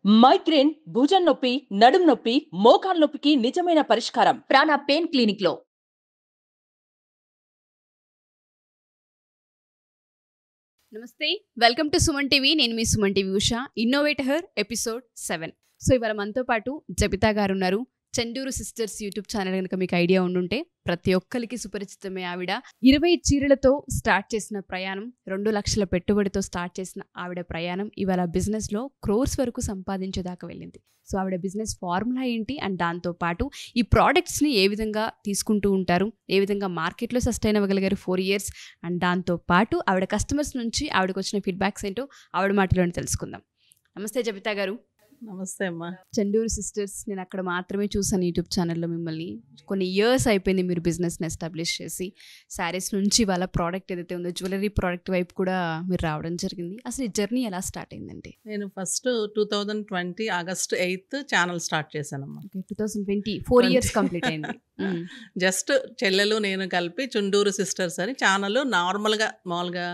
Migraine, భుజం నొప్పి, నడుం నొప్పి, మోకాలు నొప్పికి నిజమైన పరిష్కారం ప్రాణ పెయిన్ క్లినిక్ లో. నమస్తే, వెల్కమ్ టు సుమన్ టీవీ. నేను మీ Suman TV Usha. Innovate her episode 7. So ఇవాళ మనతో పాటు జబితా గారు ఉన్నారు. చండూరు సిస్టర్స్ యూట్యూబ్ ఛానల్ కనుక మీకు ఐడియా ఉండుంటే ప్రతి ఒక్కరికి సుపరిచితమే. ఆవిడ 20 చీరలతో స్టార్ట్ చేసిన ప్రయాణం, 2 లక్షల పెట్టుబడితో స్టార్ట్ చేసిన ఆవిడ ప్రయాణం ఇవాళ బిజినెస్లో క్రోర్స్ వరకు సంపాదించేదాకా వెళ్ళింది. సో ఆవిడ బిజినెస్ ఫార్ములా ఏంటి అండ్ దాంతోపాటు ఈ ప్రోడక్ట్స్ని ఏ విధంగా తీసుకుంటూ ఉంటారు, ఏ విధంగా మార్కెట్లో సస్టైన్ అవ్వగలిగారు 4 years, అండ్ దాంతోపాటు ఆవిడ కస్టమర్స్ నుంచి ఆవిడకు వచ్చిన ఫీడ్బ్యాక్స్ ఏంటో ఆవిడ మాటలోనే తెలుసుకుందాం. నమస్తే జబితా గారు. నమస్తే అమ్మా. చండూరు సిస్టర్స్ నేను అక్కడ మాత్రమే చూసాను యూట్యూబ్ ఛానల్లో మిమ్మల్ని. కొన్ని ఇయర్స్ అయిపోయింది మీరు బిజినెస్ని ఎస్టాబ్లిష్ చేసి. శారీస్ నుంచి వాళ్ళ ప్రోడక్ట్ ఏదైతే ఉందో జ్యువెలరీ ప్రోడక్ట్ వైపు కూడా మీరు రావడం జరిగింది. అసలు ఈ జర్నీ ఎలా స్టార్ట్ అయిందండి? నేను ఫస్ట్ 2020 ఆగస్ట్ 8 ఛానల్ స్టార్ట్ చేశానమ్మా. 2020 4 years కంప్లీట్ అయింది. జస్ట్ చెల్లెలు నేను కలిపి చుండూరు సిస్టర్స్ అని ఛానల్ నార్మల్గా మామూలుగా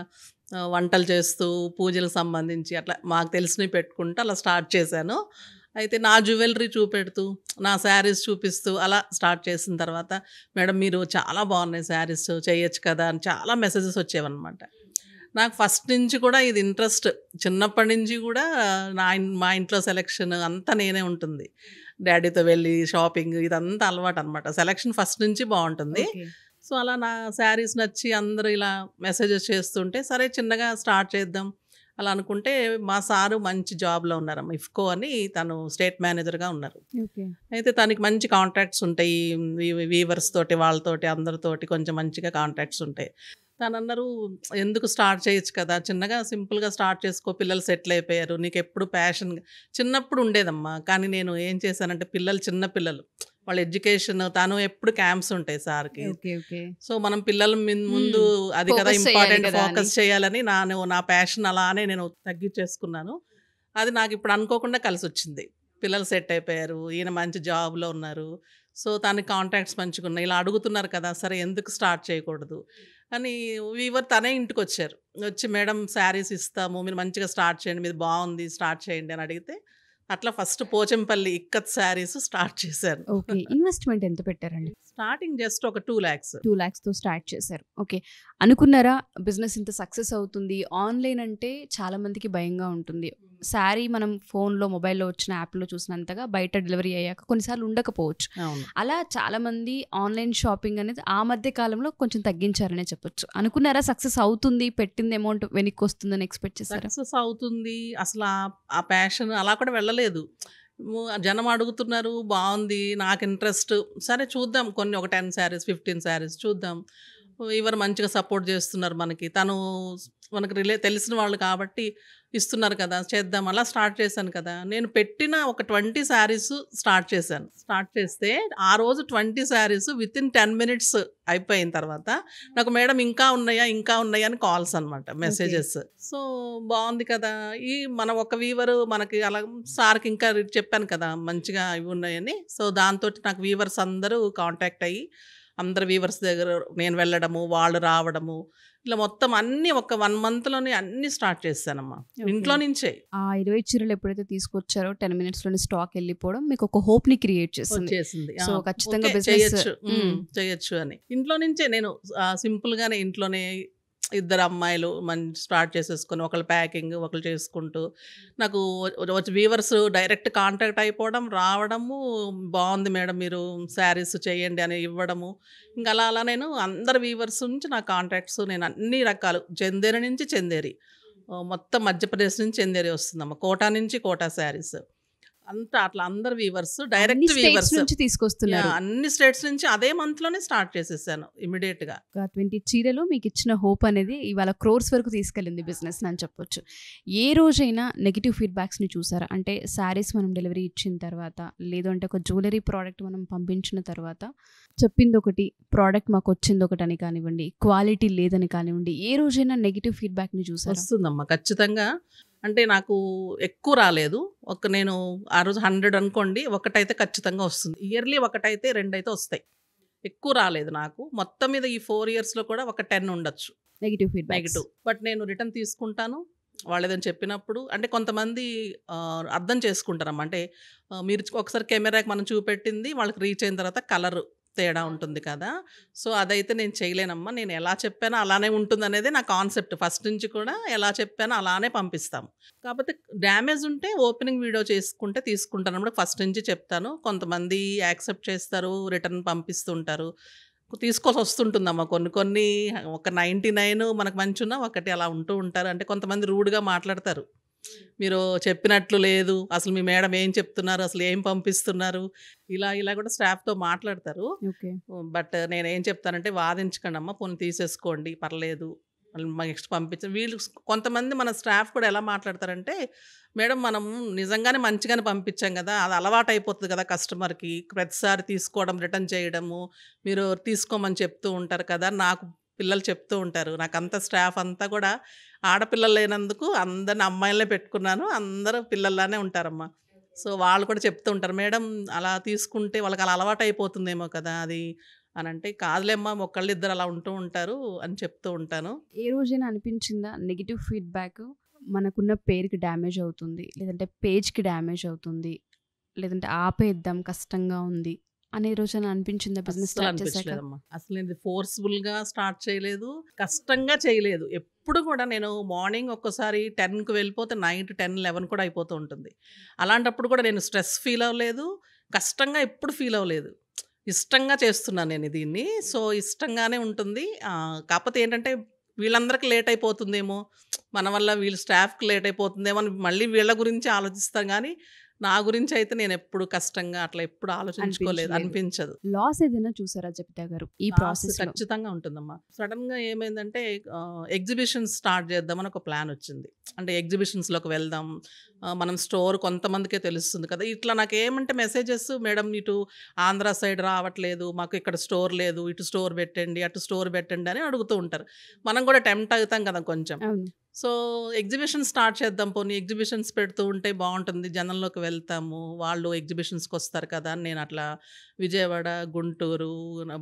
వంటలు చేస్తూ పూజలకు సంబంధించి అట్లా మాకు తెలిసినవి పెట్టుకుంటూ అలా స్టార్ట్ చేశాను. అయితే నా జ్యువెలరీ చూపెడుతూ నా శారీస్ చూపిస్తూ అలా స్టార్ట్ చేసిన తర్వాత, మేడం మీరు చాలా బాగున్నాయి శారీస్, చేయొచ్చు కదా అని చాలా మెసేజెస్ వచ్చేవన్నమాట. నాకు ఫస్ట్ నుంచి కూడా ఇది ఇంట్రెస్ట్, చిన్నప్పటి నుంచి కూడా మా ఇంట్లో సెలెక్షన్ అంతా నేనే ఉంటుంది. డాడీతో వెళ్ళి షాపింగ్ ఇదంతా అలవాటు అనమాట. సెలెక్షన్ ఫస్ట్ నుంచి బాగుంటుంది. సో అలా నా శారీస్ నచ్చి అందరూ ఇలా మెసేజెస్ చేస్తుంటే సరే చిన్నగా స్టార్ట్ చేద్దాం అలా అనుకుంటే, మా సారు మంచి జాబ్లో ఉన్నారమ్మ, ఇఫ్కో అని, తను స్టేట్ మేనేజర్గా ఉన్నారు. అయితే తనకి మంచి కాంట్రాక్ట్స్ ఉంటాయి, వీవర్స్ తోటి వాళ్ళతోటి అందరితోటి కొంచెం మంచిగా కాంట్రాక్ట్స్ ఉంటాయి. తను అన్నారు ఎందుకు స్టార్ట్ చేయొచ్చు కదా, చిన్నగా సింపుల్గా స్టార్ట్ చేసుకో, పిల్లలు సెటిల్ అయిపోయారు, నీకు ఎప్పుడు ప్యాషన్ చిన్నప్పుడు ఉండేదమ్మా. కానీ నేను ఏం చేశానంటే చిన్న పిల్లలు వాళ్ళ ఎడ్యుకేషన్, తను ఎప్పుడు క్యాంప్స్ ఉంటాయి సార్కి. సో మనం పిల్లల ముందు అది కదా ఇంపార్టెంట్, ఫోకస్ చేయాలని నా ప్యాషన్ అలానే నేను తగ్గించేసుకున్నాను. అది నాకు ఇప్పుడు అనుకోకుండా కలిసి వచ్చింది. పిల్లలు సెట్ అయిపోయారు, ఈయన మంచి జాబ్లో ఉన్నారు. సో తనకి కాంటాక్ట్స్ మంచిగా ఉన్నాయి. ఇలా అడుగుతున్నారు కదా, సరే ఎందుకు స్టార్ట్ చేయకూడదు అని వీవర్ తనే ఇంటికి వచ్చారు. వచ్చి మేడం శారీస్ ఇస్తాము, మీరు మంచిగా స్టార్ట్ చేయండి, మీది బాగుంది స్టార్ట్ చేయండి అని అడిగితే అట్లా ఫస్ట్ పోచంపల్లి ఇక్కత్ శారీస్ స్టార్ట్ చేశారు. ఓకే, ఇన్వెస్ట్మెంట్ ఎంత పెట్టారండి? స్టార్టింగ్ జస్ట్ ఒక 2 lakhs. 2 lakhsతో స్టార్ట్ చేశారు. ఓకే, అనుకున్నారా బిజినెస్ ఇంత సక్సెస్ అవుతుంది? ఆన్లైన్ అంటే చాలా మందికి భయంగా ఉంటుంది. శారీ మనం ఫోన్లో మొబైల్లో వచ్చిన యాప్లో చూసినంతగా బయట డెలివరీ అయ్యాక కొన్నిసార్లు ఉండకపోవచ్చు. అలా చాలా మంది ఆన్లైన్ షాపింగ్ అనేది ఆ మధ్య కాలంలో కొంచెం తగ్గించారనే చెప్పొచ్చు. అనుకున్నారా సక్సెస్ అవుతుంది, పెట్టింది అమౌంట్ వెనక్కి వస్తుందని ఎక్స్పెక్ట్ చేశారా? సక్సెస్ అవుతుంది అసలు ఆ ప్యాషన్ అలా కూడా వెళ్ళలేదు. జనం అడుగుతున్నారు, బాగుంది, నాకు ఇంట్రెస్ట్, సరే చూద్దాం కొన్ని ఒక 10 sarees 15 sarees చూద్దాం. ఎవరు మంచిగా సపోర్ట్ చేస్తున్నారు మనకి, మనకు తెలిసిన వాళ్ళు కాబట్టి ఇస్తున్నారు కదా, చేద్దాం అలా స్టార్ట్ చేశాను కదా. నేను పెట్టిన ఒక 20 sarees స్టార్ట్ చేశాను. స్టార్ట్ చేస్తే ఆ రోజు 20 sarees within 10 minutes అయిపోయిన తర్వాత నాకు మేడం ఇంకా ఉన్నాయా అని కాల్స్ అనమాట, మెసేజెస్. సో బాగుంది కదా, మన ఒక వీవర్ మనకి అలా సార్కి ఇంకా చెప్పాను కదా మంచిగా ఇవి ఉన్నాయని. సో దాంతో నాకు వీవర్స్ అందరూ కాంటాక్ట్ అయ్యి, అందరు వీవర్స్ దగ్గర నేను వెళ్ళడము, వాళ్ళు రావడము, ఇలా మొత్తం అన్ని ఒక 1 monthలోనే అన్ని స్టార్ట్ చేశానమ్మా, ఇంట్లో నుంచే. ఆ 20 చీరలు ఎప్పుడైతే తీసుకొచ్చారో 10 minutesలోనే స్టాక్ వెళ్ళిపోవడం మీకు ఒక హోప్ ని క్రియేట్ చేసింది. సో ఖచ్చితంగా చేయొచ్చు అని ఇంట్లో నుంచే నేను సింపుల్ గానే ఇంట్లోనే 2 అమ్మాయిలు స్టార్ట్ చేసేసుకొని ఒకళ్ళు ప్యాకింగ్ ఒకళ్ళు చేసుకుంటూ, నాకు వీవర్స్ డైరెక్ట్ కాంటాక్ట్ అయిపోవడం, రావడము, బాగుంది మేడం మీరు శారీస్ చేయండి అని ఇవ్వడము. ఇంకా అలా నేను అందరు వీవర్స్ నుంచి నా కాంటాక్ట్స్, నేను అన్ని రకాలు, చందేరి నుంచి చందేరి, మొత్తం మధ్యప్రదేశ్ నుంచి చందేరి వస్తుందమ్మా, కోటా నుంచి కోటా శారీస్ అంతా అట్లా అందరు వీవర్స్ డైరెక్ట్ వీవర్స్ నుంచి తీసుకొస్తున్నారు. అన్ని స్టేట్స్ నుంచి అదే మంత్లోనే స్టార్ట్ చేసేసాను ఇమీడియట్ గా. 20 చీరలు మీకు ఇచ్చిన హోప్ అనేది ఇవాళ క్రోర్స్ వరకు తీసుకెళ్ళింది బిజినెస్ అని చెప్పొచ్చు. ఏ రోజైనా నెగిటివ్ ఫీడ్బ్యాక్స్ ని చూసారా? అంటే శారీస్ మనం డెలివరీ ఇచ్చిన తర్వాత, లేదంటే ఒక జ్యువెలరీ ప్రోడక్ట్ మనం పంపించిన తర్వాత చెప్పింది ఒకటి, ప్రోడక్ట్ మాకు వచ్చింది ఒకటి అని కానివ్వండి, క్వాలిటీ లేదని కానివ్వండి, ఏ రోజైనా నెగిటివ్ ఫీడ్బ్యాక్ ని చూసారా? వస్తుందమ్మా ఖచ్చితంగా. అంటే నాకు ఎక్కువ రాలేదు, నేను ఆ రోజు 100 అనుకోండి, ఒకటైతే ఖచ్చితంగా వస్తుంది. ఇయర్లీ ఒకటైతే 2 అయితే వస్తాయి. ఎక్కువ రాలేదు నాకు. మొత్తం మీద ఈ 4 yearsలో కూడా ఒక 10 ఉండొచ్చు నెగిటివ్. బట్ నేను రిటర్న్ తీసుకుంటాను, వాళ్ళేదైనా చెప్పినప్పుడు అంటే కొంతమంది అర్థం చేసుకుంటారమ్మా. అంటే మీరు ఒకసారి కెమెరాకి మనం చూపెట్టింది వాళ్ళకి రీచ్ అయిన తర్వాత కలర్ తేడా ఉంటుంది కదా! సో, అదైతే నేను చేయలేనమ్మా. నేను ఎలా చెప్పానో అలానే ఉంటుందనేదే నా కాన్సెప్ట్. ఫస్ట్ నుంచి కూడా ఎలా చెప్పానో అలానే పంపిస్తాము. కాపోతే డ్యామేజ్ ఉంటే ఓపెనింగ్ వీడియో చేసుకుంటే తీసుకుంటానన్నమాట. ఫస్ట్ నుంచి చెప్తాను. కొంతమంది యాక్సెప్ట్ చేస్తారు. రిటర్న్ పంపిస్తుంటారు. తీసుకోవాల్సొస్తుంటుందమ్మా. కొన్ని కొన్ని ఒక 99 మనకు మంచున్నా ఒకటి అలా ఉంటూ ఉంటారు. అంటే కొంతమంది రూడ్‌గా మాట్లాడతారు. మీరు చెప్పినట్లు లేదు. అసలు మీ మేడం ఏం చెప్తున్నారు? అసలు ఏం పంపిస్తున్నారు? ఇలా కూడా స్టాఫ్‌తో మాట్లాడతారు. ఓకే. బట్ నేనేం చెప్తానంటే వాదించకండమ్మా. పోనీ తీసేసుకోండి పర్లేదు. నెక్స్ట్ పంపించండి. వీళ్ళు కొంతమంది మన స్టాఫ్ కూడా ఎలా మాట్లాడతారంటే, మేడం మనం నిజంగానే మంచిగానే పంపించాం గదా! అది అలవాటయిపోతది కదా కస్టమర్‌కి. ప్రతిసారి తీసుకోవడం, రిటర్న్ చేయడము, మీరు తీసుకోమని చెప్తూ ఉంటారు కదా! నాకు పిల్లలు చెప్తూ ఉంటారు. నాకంతా స్టాఫ్ అంతా కూడా ఆడపిల్లలు లేనందుకు అందరిని అమ్మాయిలనే పెట్టుకున్నాను. అందరూ పిల్లల్లానే ఉంటారమ్మా. సో, వాళ్ళు కూడా చెప్తూ ఉంటారు. మేడం అలా తీసుకుంటే వాళ్ళకి అలా అలవాటయిపోతుందేమో కదా! అది అనంటే, కాదులేమ్మా ఒకళ్ళిద్దరు అలా ఉంటూ ఉంటారు అని చెప్తూ ఉంటాను. ఏ రోజైనా అనిపించిందా నెగెటివ్ ఫీడ్‌బ్యాక్ మనకున్న పేరుకి డ్యామేజ్ అవుతుంది, లేదంటే పేజ్‌కి డ్యామేజ్ అవుతుంది, లేదంటే ఆపేద్దాం కష్టంగా ఉంది అనే రోజైనా అనిపించిందా బిజినెస్ అస్సలు స్టార్ట్ చేశాక? అనిపించలేదమ్మా. అసలు నేను ఫోర్స్‌బుల్‌గా స్టార్ట్ చేయలేదు. కష్టంగా చేయలేదు. ఎప్పుడు కూడా నేను మార్నింగ్ ఒక్కోసారి 10కి వెళ్ళిపోతే నైట్ 10, 11 కూడా అయిపోతూ ఉంటుంది. అలాంటప్పుడు కూడా నేను స్ట్రెస్ ఫీల్ అవ్వలేదు. కష్టంగా ఎప్పుడు ఫీల్ అవ్వలేదు. ఇష్టంగా చేస్తున్నాను నేను దీన్ని. సో, ఇష్టంగానే ఉంటుంది. కాకపోతే ఏంటంటే వీళ్ళందరికి లేట్ అయిపోతుందేమో, మన వల్ల వీళ్ళ స్టాఫ్‌కి లేట్ అయిపోతుందేమో అని మళ్ళీ వీళ్ళ గురించి ఆలోచిస్తాం గానీ, నా గురించయితే నేనెప్పుడు కష్టంగా అట్లా ఎప్పుడు ఆలోచించుకోలేదు. అనిపించలేదు. అనిపించదు. లాస్ ఏదైనా చూసారా జబితా గారు ఈ లాస్ ప్రాసెస్‌లో? ఖచ్చితంగా ఉంటుందమ్మా. సడెన్‌గా ఏమైందంటే ఎగ్జిబిషన్స్ స్టార్ట్ చేద్దామని ఒక ప్లాన్ వచ్చింది. అంటే ఎగ్జిబిషన్స్‌లోకి వెళ్దాం. మనం స్టోర్ కొంతమందికే తెలుస్తుంది కదా! ఇట్లా నాకేమంటే మెసేజెస్ మేడం ఇటు ఆంధ్ర సైడ్ రావట్లేదు. మాకు ఇక్కడ స్టోర్ లేదు. ఇటు స్టోర్ పెట్టండి, అటు స్టోర్ పెట్టండి అని అడుగుతూ ఉంటారు. మనం కూడా టెంప్ట్ అవుతాం కదా కొంచెం. అవును. సో, ఎగ్జిబిషన్ స్టార్ట్ చేద్దాం పోనీ ఎగ్జిబిషన్స్ పెడుతూ ఉంటే బావుంటుంది. జనంలోకి వెళ్తాము. వాళ్ళు ఎగ్జిబిషన్స్‌కొస్తారు కదా! అని నేను అట్లా విజయవాడ, గుంటూరు,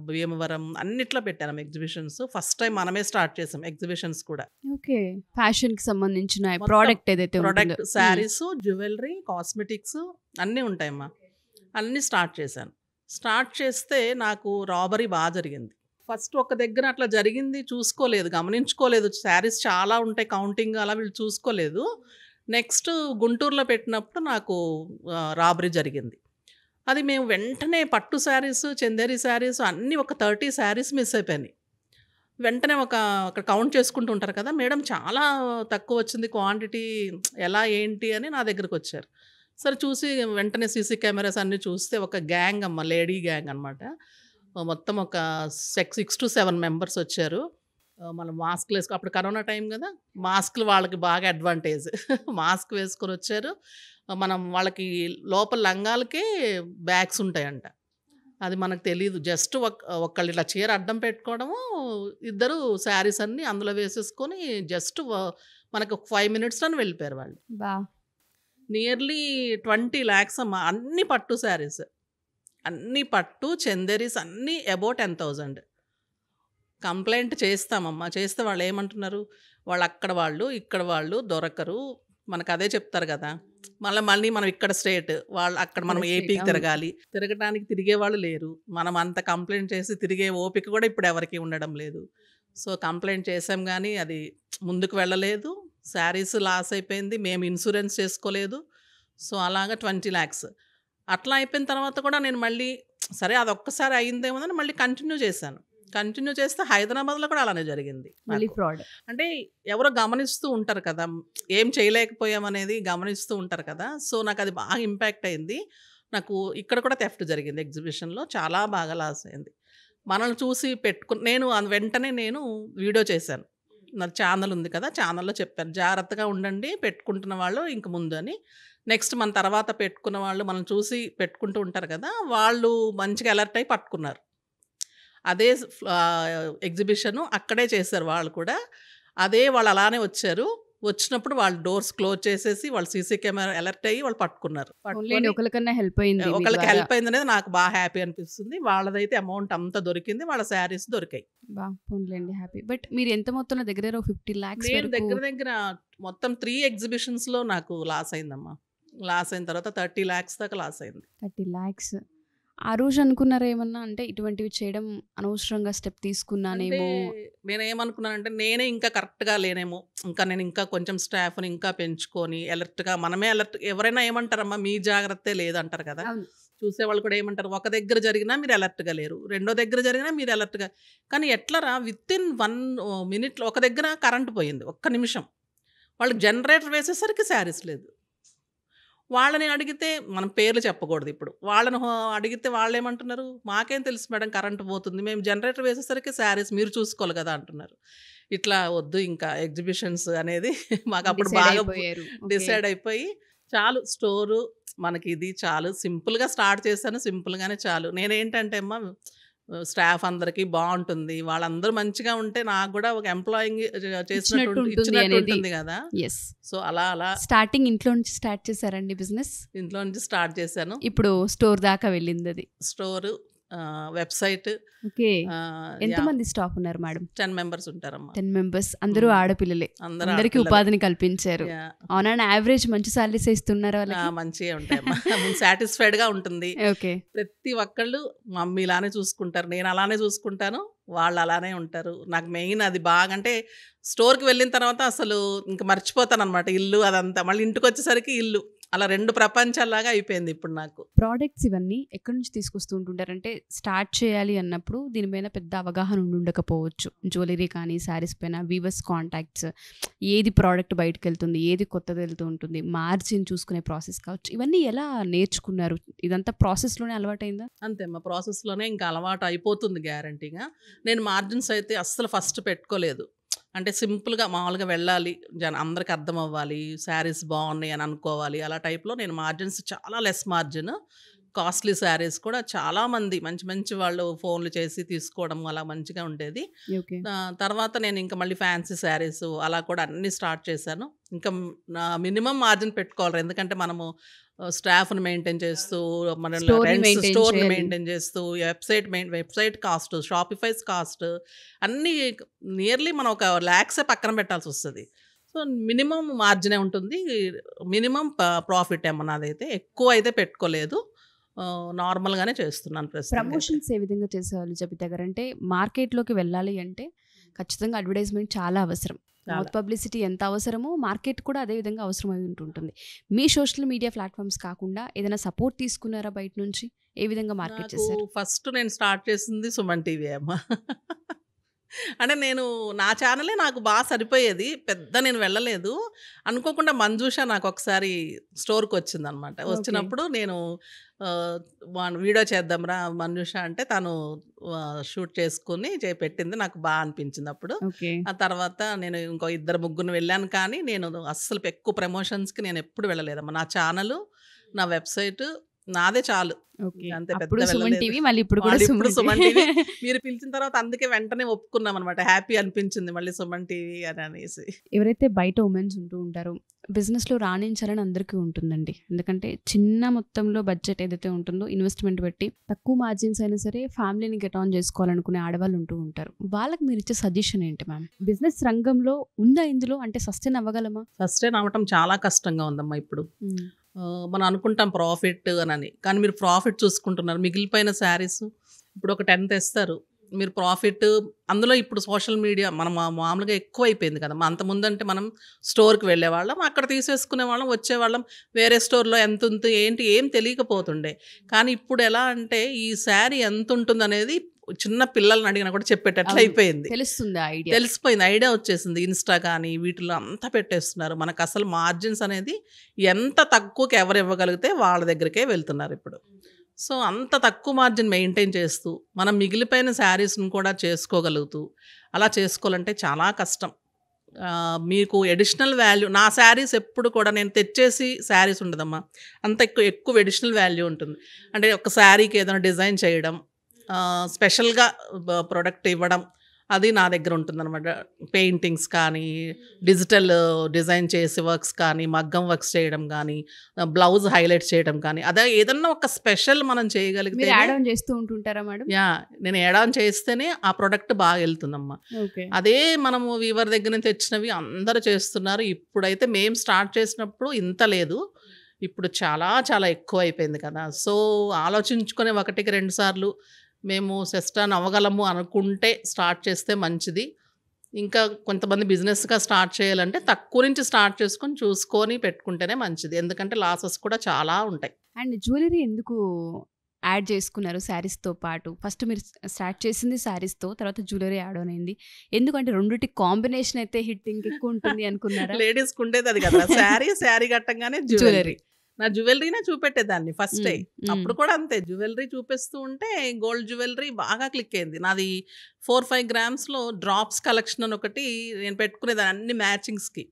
భీమవరం అన్నిట్లో పెట్టాను ఎగ్జిబిషన్స్. ఫస్ట్ టైం మనమే స్టార్ట్ చేసాం ఎగ్జిబిషన్స్ కూడా. ఓకే. ఫ్యాషన్‌కి సంబంధించిన మొత్తం ప్రోడక్ట్ ఏదైతే ఉంటుందో. ప్రొడక్ట్ శారీసు, జ్యువెలరీ, కాస్మెటిక్స్ అన్నీ ఉంటాయమ్మా. అన్నీ స్టార్ట్ చేశాను. స్టార్ట్ చేస్తే నాకు రాబరీ జరిగింది. ఫస్ట్ ఒక దగ్గర అట్లా జరిగింది చూసుకోలేదు, గమనించుకోలేదు. శారీస్ చాలా ఉంటాయి కౌంటింగ్ అలా వీళ్ళు చూసుకోలేదు. నెక్స్ట్ గుంటూరులో పెట్టినప్పుడు నాకు రాబరీ జరిగింది. అది మేము వెంటనే పట్టు శారీస్, చందేరి శారీస్ అన్నీ ఒక 30 శారీస్ మిస్ అయిపోయినాయి. వెంటనే అక్కడ కౌంట్ చేసుకుంటూ ఉంటారు కదా! మేడం చాలా తక్కువొచ్చింది క్వాంటిటీ ఎలా ఏంటి అని నా దగ్గరకొచ్చారు. సరే చూసి వెంటనే సీసీ కెమెరాస్ అన్నీ చూస్తే ఒక గ్యాంగ్ అమ్మ. లేడీ గ్యాంగ్ అనమాట. మొత్తం ఒక 6-7 మెంబర్స్ వచ్చారు. మనం మాస్క్‌లేసుకో అప్పుడు కరోనా టైం గదా! మాస్క్‌లు వాళ్ళకి బాగా అడ్వాంటేజ్. మాస్క్ వేసుకొనొచ్చారు. మనం వాళ్ళకి లోపల లంగాలకే బ్యాగ్స్ ఉంటాయంట. అది మనకు తెలీదు. జస్ట్ ఒకళ్ళు ఇట్లా చీర అడ్డం పెట్టుకోవడము, ఇద్దరు శారీస్ అన్నీ అందులో వేసేసుకొని జస్ట్ మనకు ఒక 5 మినిట్స్‌లోనే వెళ్ళిపోయారు వాళ్ళు. బా! నియర్లీ 20 లాక్స్ అమ్మా. అన్నీ పట్టు శారీస్. అన్నీ పట్టు, చందేరీస్ అన్నీ అబౌవ్ 10,000. కంప్లెయింట్ చేస్తామమ్మా. చేస్తే వాళ్ళేమంటున్నారు, వాళ్ళక్కడ వాళ్ళు, ఇక్కడ వాళ్ళు దొరకరు. మనకదే చెప్తారు గదా! మళ్ళీ మనం ఇక్కడ స్టేట్, వాళ్ళు అక్కడ మనం అక్కడ స్టేట్. ఏపీకి అవును. తిరగాలి. తిరగటానికి తిరిగేవాళ్ళు లేరు. మనం అంత కంప్లెయింట్ చేసి తిరిగే ఓపిక కూడా ఇప్పుడు ఎవరికీ ఉండడం లేదు. సో, కంప్లెయింట్ చేసాం గానీ అది ముందుకు వెళ్ళలేదు. శారీస్ లాస్ అయిపోయింది. మేము ఇన్సూరెన్స్ చేసుకోలేదు. సో, అలాగా 20 లాక్స్. అట్లా అయిపోయిన తర్వాత కూడా నేను మళ్ళీ సరే అదొక్కసారి అయిందేమోనని మళ్ళీ కంటిన్యూ చేశాను. కంటిన్యూ చేస్తే హైదరాబాద్‌లో కూడా అలానే జరిగింది మళ్ళీ నాకు. ఫ్రాడ్. అంటే ఎవరో గమనిస్తూ ఉంటారు కదా! ఏం చేయలేకపోయామనేది గమనిస్తూ ఉంటారు కదా! సో, నాకది బాగా ఇంపాక్ట్ అయింది. నాకు ఇక్కడ కూడా థెఫ్ట్ జరిగింది ఎగ్జిబిషన్‌లో. చాలా బాగా లాస్ అయింది. మనల్ని చూసి నేను వెంటనే నేను వీడియో చేశాను. నా ఛానల్ ఉంది కదా! ఛానల్‌లో చెప్పాను. జాగ్రత్తగా ఉండండి పెట్టుకుంటున్న వాళ్ళు ఇంక ముందు అని. నెక్స్ట్ మన తర్వాత పెట్టుకున్న వాళ్ళు మనల్ని చూసి పెట్టుకుంటూ ఉంటారు కదా! వాళ్ళు మంచిగా అలర్ట్ అయ్యి పట్టుకున్నారు. అదే ఎగ్జిబిషను అక్కడే చేశారు వాళ్ళు కూడా. అదే వాళ్ళు అలానే వచ్చారు. వచ్చినప్పుడు వాళ్ళు డోర్స్ క్లోజ్ చేసేసి వాళ్ళు సీసీ కెమెరా అలర్ట్ అయ్యి వాళ్ళు పట్టుకున్నారు. ఓన్లీ ఒకరికన్నా హెల్ప్ అయింది మీ ఒకళ్ళకి ద్వారా. హెల్ప్ అయింది అనేది నాకు బాగా హ్యాపీ అనిపిస్తుంది. వాళ్ళదైతే అమౌంట్ అంతా దొరికింది, వాళ్ళ శారీస్ దొరికాయి. పోన్లేండి హ్యాపీ. బట్ మీరు ఎంత మొత్తంలో దగ్గర 50 lakhs నేను వరకు దగ్గర దగ్గర మొత్తం 3 ఎగ్జిబిషన్స్లో నాకు లాస్ అయిందమ్మా. లాస్ అయిన తర్వాత 30 lakhs దాకా లాస్ అయింది. 30 lakhs. ఆ రోజు అనుకున్నారా ఏమన్నా, అంటే ఇటువంటివి చేయడం అనవసరంగా స్టెప్ అంటే తీసుకున్నానేమో? నేనేమనుకున్నానంటే నేనే ఇంకా కరెక్ట్గా లేనేమో, నేను ఇంకా కొంచెం స్టాఫ్ని ఇంకా పెంచుకొని అలర్ట్గా మనమే అలర్ట్. ఎవరైనా ఏమంటారమ్మా మీ జాగ్రత్తే లేదంటారు కదా. అవును. చూసేవాళ్ళు కూడా ఏమంటారు, ఒక దగ్గర జరిగినా మీరు అలర్ట్గా లేరు, రెండో దగ్గర జరిగినా మీరు అలర్ట్గా. కానీ ఎట్లరా విత్ ఇన్ 1 minute ఒక దగ్గర కరెంట్ పోయింది, ఒక్క నిమిషం. వాళ్ళు జనరేటర్ వేసేసరికి శారీస్ లేదు. వాళ్ళని అడిగితే మనం పేర్లు చెప్పకూడదు ఇప్పుడు. వాళ్ళని అడిగితే వాళ్ళు ఏమంటున్నారు, మాకేం తెలుసు మేడం కరెంట్ పోతుంది, మేము జనరేటర్ వేసేసరికి శారీస్ మీరు చూసుకోవాలి కదా అంటున్నారు. ఇట్లా వద్దు ఇంకా ఎగ్జిబిషన్స్ అనేది మాకు అప్పుడు Decide బాగా అయిపోయారు. Okay. డిసైడ్ అయిపోయి చాలు స్టోరు మనకి ఇది చాలు, సింపుల్గా స్టార్ట్ చేశాను, సింపుల్గానే చాలు. నేనేంటంటే అమ్మా స్టాఫ్ అందరికీ బాగుంటుంది, వాళ్ళందరూ మంచిగా ఉంటే నాకు కూడా ఒక ఎంప్లాయింగ్ చేసినట్టు ఉంటుంది ఇచ్చినట్టు అనేది. ఉంటుంది కదా. Yes. సో అలా స్టార్టింగ్ ఇంట్లో నుంచి స్టార్ట్ చేశారండి బిజినెస్? ఇంట్లో నుంచి స్టార్ట్ చేశాను. ఇప్పుడు స్టోర్ దాకా వెళ్ళింది అది. Store, website. ఓకే. ఎంతమంది స్టాఫ్ ఉన్నారు మేడం? 10 members ఉంటారమ్మా. 10 members. అందరూ ఆడపిల్లలే. అందరూ అందరికి ఆడపిల్లలే. ఉపాధిని కల్పించారు. Yeah. ఆన్ అండ్ యావరేజ్ మంచి సాలరీస్ ఇస్తున్నారు వాళ్ళకి? మంచిగా ఉంటాయమ్మా. సాటిస్ఫైడ్గా ఉంటుంది. ఓకే. ప్రతి ఒక్కళ్ళు మమ్మీ ఇలానే చూసుకుంటారు, నేను అలానే చూసుకుంటాను, వాళ్ళు అలానే ఉంటారు. నాకు మెయిన్ అది బాగా. అంటే స్టోర్కి వెళ్ళిన తర్వాత అసలు ఇంక మర్చిపోతాను అనమాట ఇల్లు అదంతా. మళ్ళీ ఇంటికి వచ్చేసరికి ఇల్లు, అలా 2 ప్రపంచాల్లాగా అయిపోయింది ఇప్పుడు నాకు. ప్రోడక్ట్స్ ఇవన్నీ ఎక్కడి నుంచి తీసుకొస్తూ ఉంటుంటారు? అంటే స్టార్ట్ చేయాలి అన్నప్పుడు దీనిపైన పెద్ద అవగాహన ఉండకపోవచ్చు. జ్యువెలరీ కానీ శారీస్ పైన వీవర్స్ కాంటాక్ట్స్, ఏది ప్రోడక్ట్ బయటకు వెళ్తుంది, ఏది కొత్తది వెళ్తూ ఉంటుంది, మార్జిన్ చూసుకునే ప్రాసెస్ కావచ్చు, ఇవన్నీ ఎలా నేర్చుకున్నారు? ఇదంతా ప్రాసెస్లోనే అలవాటైందా? అంతేమ్మా, ప్రాసెస్లోనే ఇంకా అలవాటు అయిపోతుంది గ్యారంటీగా. నేను మార్జిన్స్ అయితే అస్సలు ఫస్ట్ పెట్టుకోలేదు. అంటే సింపుల్గా మామూలుగా వెళ్ళాలి, అందరికి అర్థం అవ్వాలి, శారీస్ బాగున్నాయి అని అనుకోవాలి, అలా టైప్లో నేను మార్జిన్స్ చాలా లెస్ మార్జిన్. కాస్ట్లీ శారీస్ కూడా చాలామంది మంచి మంచి వాళ్ళు ఫోన్లు చేసి తీసుకోవడం అలా మంచిగా ఉండేది. ఓకే. తర్వాత నేను ఇంకా మళ్ళీ ఫ్యాన్సీ శారీస్ అలా కూడా అన్నీ స్టార్ట్ చేశాను. ఇంకా నా మినిమం మార్జిన్ పెట్టుకోవాలి, ఎందుకంటే మనము స్టాఫ్ని మెయింటైన్ చేస్తూ, మన స్టోర్ని మెయింటైన్ చేస్తూ, వెబ్సైట్ కాస్ట్, షాపిఫైస్ కాస్ట్ అన్నీ నియర్లీ మనం ఒక lakhs పక్కన పెట్టాల్సి వస్తుంది. సో మినిమం మార్జినే ఉంటుంది, మినిమం ప్రాఫిట్ ఏమన్నా. అదైతే ఎక్కువ అయితే పెట్టుకోలేదు, నార్మల్గానే చేస్తున్నాను ప్రస్తుతం. ప్రమోషన్స్ ఏ విధంగా చేసేవాళ్ళు జబితా గారు? అంటే మార్కెట్లోకి వెళ్ళాలి అంటే ఖచ్చితంగా అడ్వర్టైజ్మెంట్ చాలా అవసరం. మౌత్ పబ్లిసిటీ ఎంత అవసరమో మార్కెట్ కూడా అదే విధంగా అవసరం అయి ఉంటుంటుంది. మీ సోషల్ మీడియా ప్లాట్ఫామ్స్ కాకుండా ఏదైనా సపోర్ట్ తీసుకున్నారా బయట నుంచి? ఏ విధంగా మార్కెట్ చేశారు? ఫస్ట్ నేను స్టార్ట్ చేసింది సుమన్ టీవీ అమ్మ. అంటే నేను నా ఛానలే నాకు బాగా సరిపోయేది, పెద్ద నేను వెళ్ళలేదు. అనుకోకుండా మంజూష నాకు ఒకసారి స్టోర్కి వచ్చిందనమాట. వచ్చినప్పుడు నేను వీడియో చేద్దాంరా మంజూష అంటే తను షూట్ చేసుకుని పెట్టింది, నాకు బాగా అనిపించింది అప్పుడు. ఆ తర్వాత నేను ఇంకో 2-3 వెళ్ళాను, కానీ నేను అస్సలు ఎక్కువ ప్రమోషన్స్కి నేను ఎప్పుడు వెళ్ళలేదమ్మా. నా ఛానల్, నా వెబ్సైట్ నాదే చాలు. అంతే, పెద్ద సుమన్ టీవీ, మళ్ళీ ఇప్పుడు కూడా ఇప్పుడు సుమన్ టీవీ మీరు పిలిచిన తర్వాత అందుకే వెంటనే ఒప్పుకున్నాం అనమాట. హ్యాపీ అనిపించింది మళ్ళీ సుమన్ టీవీ అని అనేసి. ఎవరైతే బయట ఉమెన్స్ ఉంటూ ఉంటారో బిజినెస్లో రాణించాలని అందరికీ ఉంటుందండి. ఎందుకంటే చిన్న మొత్తంలో బడ్జెట్ ఏదైతే ఉంటుందో ఇన్వెస్ట్మెంట్ పెట్టి తక్కువ మార్జిన్స్ అయినా సరే ఫ్యామిలీని గెట్ ఆన్ చేసుకోవాలనుకునే ఆడవాళ్ళు ఉంటూ ఉంటారు. వాళ్ళకి మీరు ఇచ్చే సజెషన్ ఏంటి మ్యామ్? బిజినెస్ రంగంలో ఉందా ఇందులో? అంటే సస్టైన్ అవ్వగలమా? సస్టైన్ అవ్వటం చాలా కష్టంగా ఉందమ్మా ఇప్పుడు. మనం అనుకుంటాం ప్రాఫిట్ అని, కానీ మీరు ప్రాఫిట్ చూసుకుంటున్నారు. మిగిలిపోయిన శారీస్ ఇప్పుడు ఒక 10 తెస్తారు, మీరు ప్రాఫిట్ అందులో ఇప్పుడు సోషల్ మీడియా మనం మామూలుగా ఎక్కువ అయిపోయింది కదా. అంతకుముందు అంటే మనం స్టోర్కి వెళ్ళేవాళ్ళం, అక్కడ తీసేసుకునే వాళ్ళం, వచ్చేవాళ్ళం. వేరే స్టోర్లో ఎంత ఉంటుంది ఏంటి ఏం తెలియకపోతుండే. కానీ ఇప్పుడు ఎలా అంటే ఈ శారీ ఎంత ఉంటుంది అనేది చిన్న పిల్లల్ని అడిగినా కూడా చెప్పేటట్లు అయిపోయింది. తెలిసిపోయింది, ఐడియా వచ్చేసింది. ఇన్స్టా కానీ వీటిలో అంతా పెట్టేస్తున్నారు. మనకు అసలు మార్జిన్స్ అనేది ఎంత తక్కువకి ఎవరు ఇవ్వగలిగితే వాళ్ళ దగ్గరికే వెళ్తున్నారు ఇప్పుడు. సో అంత తక్కువ మార్జిన్ మెయింటైన్ చేస్తూ మనం మిగిలిపోయిన శారీస్ని కూడా చేసుకోగలుగుతూ, అలా చేసుకోవాలంటే చాలా కష్టం. మీకు ఎడిషనల్ వాల్యూ, నా శారీస్ ఎప్పుడు కూడా నేను తెచ్చేసి శారీస్ ఉండదమ్మా, అంత ఎక్కువ ఎడిషనల్ వాల్యూ ఉంటుంది. అంటే ఒక శారీకి ఏదైనా డిజైన్ చేయడం, స్పెషల్గా ప్రోడక్ట్ ఇవ్వడం, అది నా దగ్గర ఉంటుందన్నమాట. పెయింటింగ్స్ కానీ, డిజిటల్ డిజైన్ చేసే వర్క్స్ కానీ, మగ్గం వర్క్స్ చేయడం కానీ, బ్లౌజ్ హైలైట్ చేయడం కానీ, అదే ఏదన్నా ఒక స్పెషల్ మనం మీరు చేయగలిగితే యాడ్ ఆన్ చేస్తూ ఉంటుంటారా మేడం? నేను యాడ్ ఆన్ చేస్తేనే ఆ ప్రొడక్ట్ బాగా వెళ్తుందమ్మా. ఓకే. అదే మనము వీవర్ దగ్గర నుంచి తెచ్చినవి అందరూ చేస్తున్నారు. ఇప్పుడైతే మేము స్టార్ట్ చేసినప్పుడు ఇంత లేదు. ఇప్పుడు చాలా చాలా ఎక్కువ అయిపోయింది కదా! సో, ఆలోచించుకొని ఒకటికి 2 సార్లు మేము సెస్టాన్ అవ్వగలము అనుకుంటే స్టార్ట్ చేస్తే మంచిది. ఇంకా కొంతమంది బిజినెస్‌గా స్టార్ట్ చేయాలంటే తక్కువ నుంచి స్టార్ట్ చేసుకొని చూసుకొని పెట్టుకుంటేనే మంచిది. ఎందుకంటే లాసెస్ కూడా చాలా ఉంటాయి. అండ్ జ్యువెలరీ ఎందుకు యాడ్ చేసుకున్నారు శారీస్‌తో పాటు? ఫస్ట్ మీరు స్టార్ట్ చేసింది శారీస్‌తో, తర్వాత జ్యువెలరీ యాడ్ ఆన్ అయింది. ఎందుకంటే రెండిటి కాంబినేషన్ అయితే హిట్ ఇంకెక్కువ ఉంటుంది అనుకున్నారా? లేడీస్‌కి ఉండేది అది కదా! శారీ కట్టంగానే జ్యువెలరీ. నా జ్యువెలరీనే చూపెట్టేదాన్ని ఫస్టే. అప్పుడు కూడా అంతే జ్యువెలరీ చూపిస్తూ ఉంటే గోల్డ్ జ్యువెలరీ బాగా క్లిక్ అయింది. నాది 4, 5 గ్రామ్స్‌లో డ్రాప్స్ కలెక్షన్ అని ఒకటి నేను పెట్టుకునేదాన్ని అన్ని మ్యాచింగ్స్‌కి.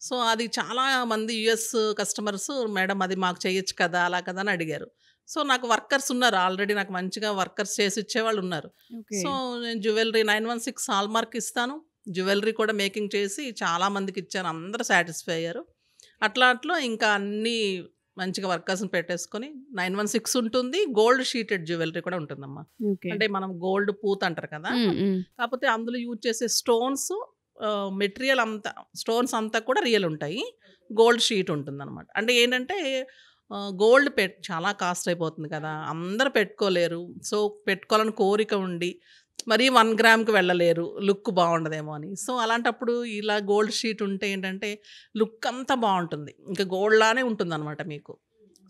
సో, అది చాలా మంది యూఎస్ కస్టమర్స్ మేడం అది మాకు చేయొచ్చు కదా! అలా కదా! అని అడిగారు. సో, నాకు వర్కర్స్ ఉన్నారు. ఆల్రెడీ నాకు మంచిగా వర్కర్స్ చేసి ఇచ్చేవాళ్ళు ఉన్నారు. ఓకే. సో, నేను జ్యువెలరీ 916 హాల్మార్క్ ఇస్తాను. జ్యువెలరీ కూడా మేకింగ్ చేసి చాలా మందికి ఇచ్చాను. అందరూ సాటిస్ఫై అయ్యారు. అట్లా ఇంకా అన్నీ మంచిగా వర్కర్స్‌ని పెట్టేసుకొని 916 ఉంటుంది. గోల్డ్ షీటెడ్ జ్యువెలరీ కూడా ఉంటుందమ్మా. ఓకే. అంటే మనం గోల్డ్ పూత అంటారు కదా! కాకపోతే అందులో యూజ్ చేసే స్టోన్స్ మెటీరియల్ అంతా స్టోన్స్ అంతా కూడా రియల్ ఉంటాయి. గోల్డ్ షీట్ ఉంటుందన్నమాట. అంటే ఏంటంటే గోల్డ్ చాలా కాస్ట్ అయిపోతుంది కదా! అందరూ పెట్టుకోలేరు. సో, పెట్టుకోవాలని కోరిక ఉండి మరీ 1 గ్రామ్‌కి వెళ్ళలేరు. లుక్ బాగుండదేమో అని. సో, అలాంటప్పుడు ఇలా గోల్డ్ షీట్ ఉంటే ఏంటంటే లుక్ అంతా బాగుంటుంది. ఇంకా గోల్డ్ లానే ఉంటుందన్నమాట మీకు.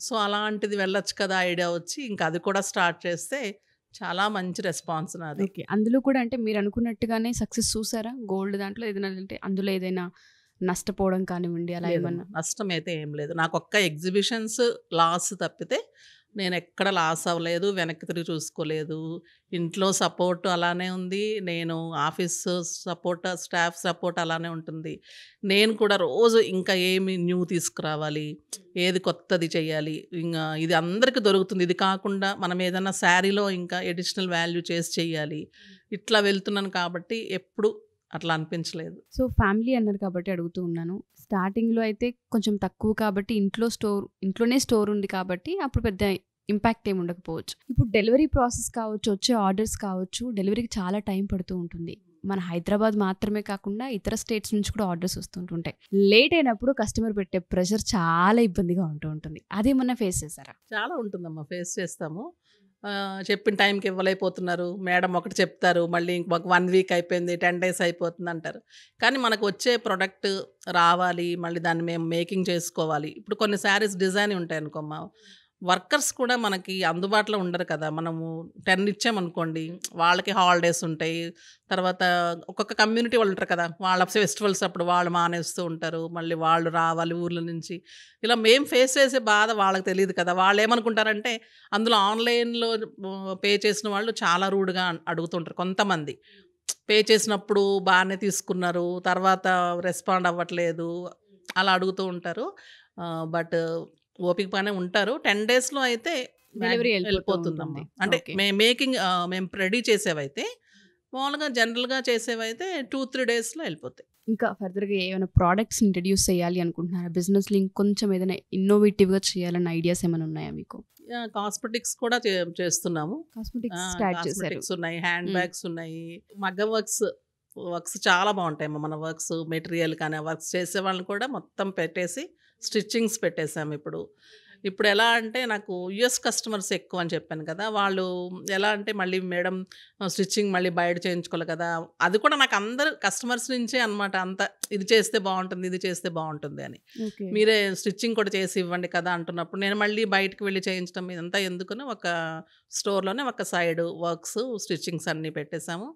సో, అలాంటిది వెళ్ళొచ్చు కదా! ఐడియా వచ్చి ఇంకా అది కూడా స్టార్ట్ చేస్తే చాలా మంచి రెస్పాన్స్ నాది. ఓకే. అందులో కూడా అంటే మీరు అనుకున్నట్టుగానే సక్సెస్ చూసారా? గోల్డ్ దాంట్లో ఏదైనా అంటే అందులో ఏదైనా నష్టపోవడం కానివ్వండి అలా లేదమ్మా. ఏమన్నా? నష్టం అయితే ఏం లేదు. నాకొక్క ఎగ్జిబిషన్స్ లాస్ తప్పితే నేనెక్కడ లాస్ అవ్వలేదు. వెనక్కి తిరిగి చూసుకోలేదు. ఇంట్లో సపోర్ట్ అలానే ఉంది. నేను ఆఫీస్ సపోర్ట్, స్టాఫ్ సపోర్ట్ అలానే ఉంటుంది. నేను కూడా రోజు ఇంకా ఏమి న్యూ తీసుకురావాలి, ఏది కొత్తది చేయాలి, ఇంగా ఇది అందరికి దొరుకుతుంది. ఇది కాకుండా మనం ఏదన్నా శారీలో ఇంకా అడిషనల్ వాల్యూ చేసి చెయ్యాలి. ఇట్లా వెళ్తున్నాను కాబట్టి ఎప్పుడు అట్లా అనిపించలేదు. సో, ఫ్యామిలీ అన్నారు కాబట్టి అడుగుతూ ఉన్నాను. స్టార్టింగ్‌లో అయితే కొంచెం తక్కువ కాబట్టి ఇంట్లోనే స్టోర్ ఉంది కాబట్టి అప్పుడు పెద్ద ఇంపాక్ట్ ఏమి ఉండకపోవచ్చు. ఇప్పుడు డెలివరీ ప్రాసెస్ కావచ్చు, వచ్చే ఆర్డర్స్ కావచ్చు, డెలివరీకి చాలా టైం పడుతూ ఉంటుంది. మన హైదరాబాద్ మాత్రమే కాకుండా ఇతర స్టేట్స్ నుంచి కూడా ఆర్డర్స్ వస్తుంటుంటాయి. లేట్ అయినప్పుడు కస్టమర్ పెట్టే ప్రెషర్ చాలా ఇబ్బందిగా ఉంటూ ఉంటుంది. అదేమన్నా ఫేస్ చేశారా? చాలా ఉంటుందమ్మా. ఫేస్ చేస్తాము. చెప్పిన టైంకి ఇవ్వలేకపోతున్నారు. మేడం ఒకటి చెప్తారు. మళ్ళీ మాకు 1 వీక్ అయిపోయింది, 10 డేస్ అయిపోతుంది అంటారు. కానీ మనకు వచ్చే ప్రొడక్ట్ రావాలి. మళ్ళీ దాన్ని మేము మేకింగ్ చేసుకోవాలి. ఇప్పుడు కొన్ని శారీస్ డిజైన్ ఉంటాయనుకోమ్మా. వర్కర్స్ కూడా మనకి అందుబాటులో ఉండరు కదా! మనము 10 ఇచ్చామనుకోండి, వాళ్ళకి హాలిడేస్ ఉంటాయి. తర్వాత ఒక్కొక్క కమ్యూనిటీ వాళ్ళు ఉంటారు కదా! వాళ్ళ ఫెస్టివల్స్ అప్పుడు వాళ్ళు మానేస్తూ ఉంటారు. మళ్ళీ వాళ్ళు రావాలి ఊర్ల నుంచి. ఇలా మేము ఫేస్ చేసే బాధ వాళ్ళకి తెలీదు కదా! వాళ్ళేమనుకుంటారంటే అందులో ఆన్‌లైన్‌లో పే చేసిన వాళ్ళు చాలా రూడ్‌గా అడుగుతుంటారు కొంతమంది. పే చేసినప్పుడు బానే తీసుకున్నారు. తర్వాత రెస్పాండ్ అవ్వట్లేదు. అలా అడుగుతూ ఉంటారు. బట్ ఓపికగానే ఉంటారు. 10 డేస్‌లో అయితే డెలివరీ వెళ్ళిపోతుందమ్మా. ఉంటుంది. అంటే ఓకే. మేము రెడీ చేసేవైతే మామూలుగా జనరల్‌గా చేసేవైతే 2, 3 డేస్‌లో వెళ్ళిపోతాయి. ఇంకా ఫర్దర్‌గా ఏమైనా ప్రొడక్ట్స్ ఇంట్రడ్యూస్ చేయాలి అనుకుంటున్నారా? బిజినెస్‌లో ఇంకొంచెం ఏదైనా ఇన్నోవేటివ్‌గా చేయాలన్న ఐడియాస్ ఏమైనా ఉన్నాయా మీకు? కాస్మెటిక్స్ కూడా చేస్తున్నాము. కాస్మెటిక్స్ స్టార్ట్ చేశారు. కాస్మెటిక్స్ ఉన్నాయి, హ్యాండ్ బ్యాగ్స్ ఉన్నాయి, మగ్గం వర్క్స్ చాలా బాగుంటాయమ్మా. మన వర్క్స్ మెటీరియల్ కానీ వర్క్స్ చేసే వాళ్ళని కూడా మొత్తం పెట్టేసి స్టిచ్చింగ్స్ పెట్టేసాము ఇప్పుడు. ఇప్పుడు ఎలా అంటే నాకు యూఎస్ కస్టమర్స్ ఎక్కువ అని చెప్పాను కదా! వాళ్ళు ఎలా అంటే మళ్ళీ మేడం స్టిచ్చింగ్ మళ్ళీ బయట చేయించుకోవాలి కదా! అది కూడా నాకు అందరు కస్టమర్స్ నుంచే అనమాట. అంతా ఇది చేస్తే బాగుంటుంది, ఇది చేస్తే బాగుంటుంది అని. ఓకే. మీరే స్టిచ్చింగ్ కూడా చేసి ఇవ్వండి కదా అంటున్నప్పుడు నేను మళ్ళీ బయటికి వెళ్ళి చేయించడం ఇదంతా ఎందుకని ఒక స్టోర్‌లోనే ఒక సైడ్ వర్క్స్, స్టిచ్చింగ్స్ అన్నీ పెట్టేసాము.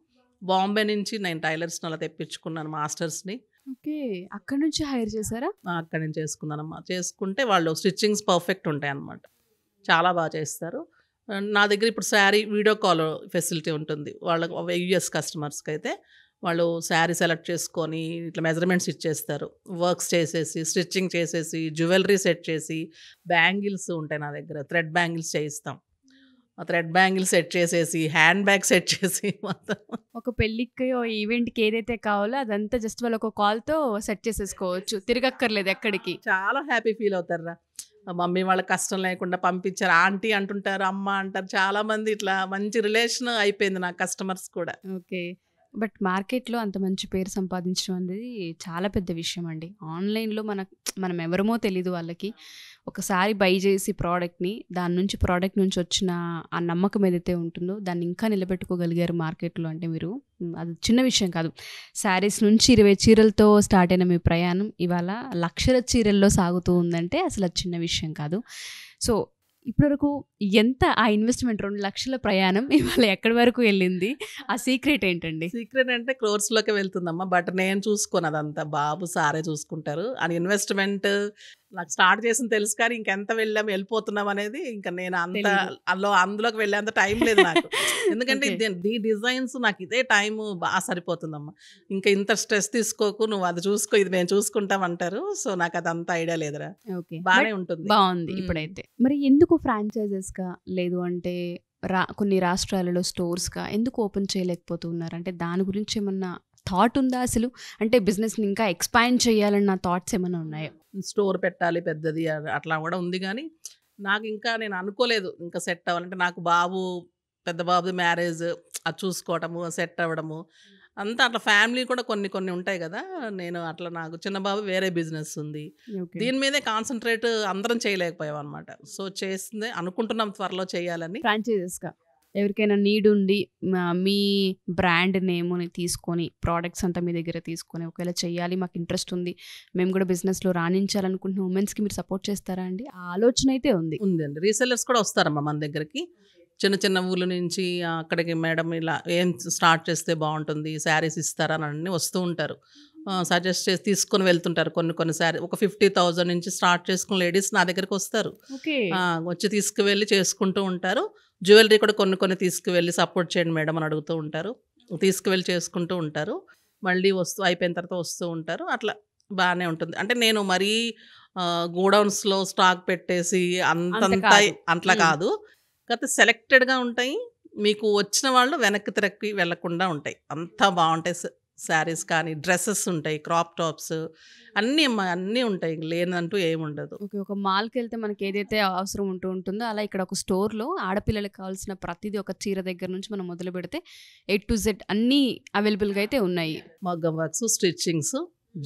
బాంబే నుంచి నేను టైలర్స్‌ని అలా తెప్పించుకున్నాను మాస్టర్స్‌ని. ఓకే. అక్కడి నుంచి హైర్ చేశారా? అక్కడి నుంచి చేసుకున్నానమ్మా. చేసుకుంటే వాళ్ళు స్టిచ్చింగ్స్ పర్ఫెక్ట్ ఉంటాయన్నమాట. చాలా బాగా చేస్తారు. నా దగ్గర ఇప్పుడు శారీ వీడియో కాల్ ఫెసిలిటీ ఉంటుంది. వాళ్ళకి యూఎస్ కస్టమర్స్‌కైతే వాళ్ళు శారీ సెలెక్ట్ చేసుకొని ఇట్లా మెజర్మెంట్స్ ఇచ్చేస్తారు. వర్క్స్ చేసేసి, స్టిచ్చింగ్ చేసేసి, జ్యువెలరీ సెట్ చేసి, బ్యాంగిల్స్ ఉంటాయి నా దగ్గర. థ్రెడ్ బ్యాంగిల్స్ చేయిస్తాం. థ్రెడ్ బ్యాంగిల్ సెట్ చేసేసి, హ్యాండ్ బ్యాగ్ సెట్ చేసి మొత్తం. ఒక పెళ్ళికి ఈవెంట్కి ఏదైతే కావాలో అదంతా జస్ట్ వాళ్ళు ఒక కాల్తో సెట్ చేసేసుకోవచ్చు, తిరగక్కర్లేదు ఎక్కడికి. చాలా హ్యాపీ ఫీల్ అవుతారురా. మమ్మీ వాళ్ళకి కష్టం లేకుండా పంపించారు, ఆంటీ అంటుంటారు, అమ్మ అంటారు. చాలా మంది ఇట్లా మంచి రిలేషన్ అయిపోయింది నా కస్టమర్స్ కూడా. ఓకే. బట్ మార్కెట్లో అంత మంచి పేరు సంపాదించడం అనేది చాలా పెద్ద విషయం అండి. ఆన్లైన్లో మనం ఎవరమో తెలీదు వాళ్ళకి. ఒకసారి బై చేసి ప్రోడక్ట్ని, దాని నుంచి ప్రోడక్ట్ నుంచి వచ్చిన ఆ నమ్మకం ఏదైతే ఉంటుందో దాన్ని ఇంకా నిలబెట్టుకోగలిగారు మార్కెట్లో అంటే మీరు, అది చిన్న విషయం కాదు. శారీస్ నుంచి 20 చీరలతో స్టార్ట్ అయిన మీ ప్రయాణం ఇవాళ లక్షల చీరల్లో సాగుతూ ఉందంటే అసలు అది చిన్న విషయం కాదు. సో ఇప్పటివరకు ఎంత ఆ ఇన్వెస్ట్మెంట్ 2 లక్షల ప్రయాణం ఇవాళ ఎక్కడి వరకు వెళ్ళింది? ఆ సీక్రెట్ ఏంటండి? సీక్రెట్ అంటే క్రోర్స్లోకి వెళ్తుందమ్మా. బట్ నేను చూసుకోను అదంతా, బాబు సారే చూసుకుంటారు. అని ఇన్వెస్ట్మెంట్ నాకు స్టార్ట్ చేసింది తెలుసు, కానీ ఇంకెంత వెళ్ళిపోతున్నాం అనేది ఇంకా నేను అంత అందులోకి వెళ్ళేంత టైం లేదు నాకు. ఎందుకంటే ఈ డిజైన్స్ నాకు ఇదే టైం బాగా సరిపోతుందమ్మా. ఇంకా ఇంత స్ట్రెస్ తీసుకోకు, నువ్వు అది చూసుకో, ఇది మేము చూసుకుంటాం అంటారు. సో నాకు అదంతా ఐడియా లేదురా. ఓకే, బాగానే ఉంటుంది. బాగుంది ఇప్పుడైతే. మరి ఎందుకు ఫ్రాంచైజెస్గా లేదు అంటే కొన్ని రాష్ట్రాలలో స్టోర్స్గా ఎందుకు ఓపెన్ చేయలేకపోతున్నారు? అంటే దాని గురించి ఏమన్నా థాట్ ఉందా అసలు? అంటే బిజినెస్ని ఇంకా ఎక్స్పాండ్ చేయాలన్న థాట్స్ ఏమైనా ఉన్నాయా? స్టోర్ పెట్టాలి పెద్దది అట్లా కూడా ఉంది, కానీ నాకు ఇంకా నేను అనుకోలేదు ఇంకా సెట్ అవ్వాలంటే. నాకు పెద్ద బాబుది మ్యారేజ్, అది చూసుకోవటము, సెట్ అవ్వడము అంతా అట్లా. ఫ్యామిలీ కూడా కొన్ని ఉంటాయి కదా. నేను అట్లా, నాకు చిన్న బాబు వేరే బిజినెస్ ఉంది, దీని మీదే కాన్సన్ట్రేట్ అందరం చేయలేకపోయాం అనమాట. సో చేసిందే అనుకుంటున్నాం త్వరలో చేయాలని. ఫ్రాంచైజెస్గా ఎవరికైనా నీడ్ ఉండి మీ బ్రాండ్ నేమ్ని తీసుకొని ప్రోడక్ట్స్ అంతా మీ దగ్గర తీసుకొని ఒకవేళ చేయాలి, మాకు ఇంట్రెస్ట్ ఉంది, మేము కూడా బిజినెస్లో రాణించాలనుకుంటున్న ఉమెన్స్కి మీరు సపోర్ట్ చేస్తారా అండి? ఆ ఆలోచన అయితే ఉందండి. రీసెల్లర్స్ కూడా వస్తారమ్మా మన దగ్గరికి, చిన్న ఊళ్ళ నుంచి. అక్కడికి మేడం ఇలా ఏం స్టార్ట్ చేస్తే బాగుంటుంది, శారీస్ ఇస్తారా అని అన్నీ వస్తూ ఉంటారు. సజెస్ట్ చేసి తీసుకొని వెళ్తుంటారు. కొన్ని శారీ ఒక 50,000 నుంచి స్టార్ట్ చేసుకుని లేడీస్ నా దగ్గరికి వస్తారు. వచ్చి తీసుకువెళ్ళి చేసుకుంటూ ఉంటారు. జ్యువెలరీ కూడా కొన్ని తీసుకువెళ్ళి సపోర్ట్ చేయండి మేడం అని అడుగుతూ ఉంటారు, తీసుకువెళ్ళి చేసుకుంటూ ఉంటారు. మళ్ళీ అయిపోయిన తర్వాత వస్తూ ఉంటారు. అట్లా బాగానే ఉంటుంది. అంటే నేను మరీ గోడౌన్స్లో స్టాక్ పెట్టేసి అట్లా కాదు, కాకపోతే సెలెక్టెడ్గా ఉంటాయి. మీకు వచ్చిన వాళ్ళు వెనక్కి తిరక్కి వెళ్లకుండా ఉంటాయి. అంతా బాగుంటాయి. శారీస్ కానీ, డ్రెస్సెస్ ఉంటాయి, క్రాప్ టాప్స్ అన్నీ ఉంటాయి, లేనంటూ ఏముండదు. ఓకే. ఒక మాల్కి వెళ్తే మనకి ఏదైతే అవసరం ఉంటుందో అలా ఇక్కడ ఒక స్టోర్లో ఆడపిల్లలకు కావాల్సిన ప్రతిదీ, ఒక చీర దగ్గర నుంచి మనం మొదలు పెడితే A to Z అన్నీ అవైలబుల్గా అయితే ఉన్నాయి. మగ్గం వర్క్స్, స్టిచ్చింగ్స్,